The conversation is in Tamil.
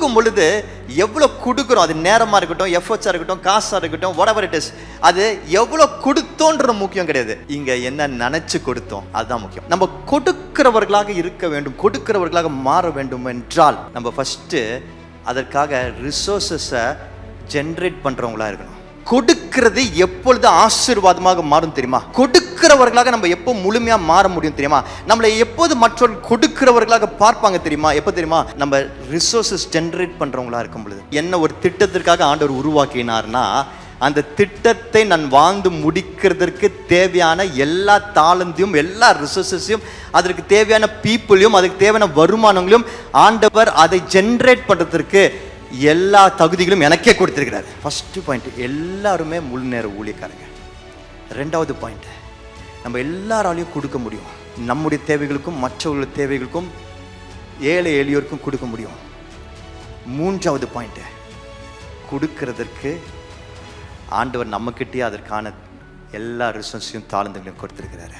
கொடுக்கும் பொழுது எவ்வளோ கொடுக்குறோம், அது நேரமாக இருக்கட்டும், எஃபர்ட்ஸாக இருக்கட்டும், காசாக இருக்கட்டும், whatever it is, அது எவ்வளோ கொடுத்தோன்ற முக்கியம் கிடையாது. இங்கே என்ன நினச்சி கொடுத்தோம் அதுதான் முக்கியம். நம்ம கொடுக்கிறவர்களாக இருக்க வேண்டும், கொடுக்கிறவர்களாக மாற வேண்டும் என்றால் நம்ம ஃபஸ்ட்டு அதற்காக ரிசோர்ஸஸை ஜென்ரேட் பண்ணுறவங்களா இருக்கணும். கொடுக்கிறது எப்பொழுது ஆசீர்வாதமாக மாறும் தெரியுமா? கொடுக்கிறவர்களாக நம்ம எப்போ முழுமையா மாற முடியும் தெரியுமா? நம்மளை எப்போது மற்றவர்கள் கொடுக்கிறவர்களாக பார்ப்பாங்க தெரியுமா? எப்போ தெரியுமா? நம்ம ரிசோர்ஸஸ் ஜென்ரேட் பண்றவங்களா இருக்கும் பொழுது. என்ன ஒரு திட்டத்திற்காக ஆண்டவர் உருவாக்கினார்னா, அந்த திட்டத்தை நான் வாழ்ந்து முடிக்கிறதுக்கு தேவையான எல்லா தாளந்தையும், எல்லா ரிசோர்ஸஸையும், அதற்கு தேவையான பீப்புளையும், அதுக்கு தேவையான வருமானங்களையும் ஆண்டவர் அதை ஜென்ரேட் பண்றதுக்கு எல்லா தகுதிகளும் எனக்கே கொடுத்திருக்கிறார். ஃபர்ஸ்ட் பாயிண்ட், எல்லாருமே முழு நேர ஊழியக்காரங்க. ரெண்டாவது பாயிண்ட், நம்ம எல்லாராலையும் கொடுக்க முடியும். நம்முடைய தேவைகளுக்கும் மற்றவர்களுடைய தேவைகளுக்கும் ஏழை எளியோருக்கும் கொடுக்க முடியும். மூன்றாவது பாயிண்ட், கொடுக்கிறதற்கு ஆண்டவர் நம்மக்கிட்டே அதற்கான எல்லா ரிசோர்ஸையும் தாளந்துகளையும் கொடுத்திருக்கிறாரு.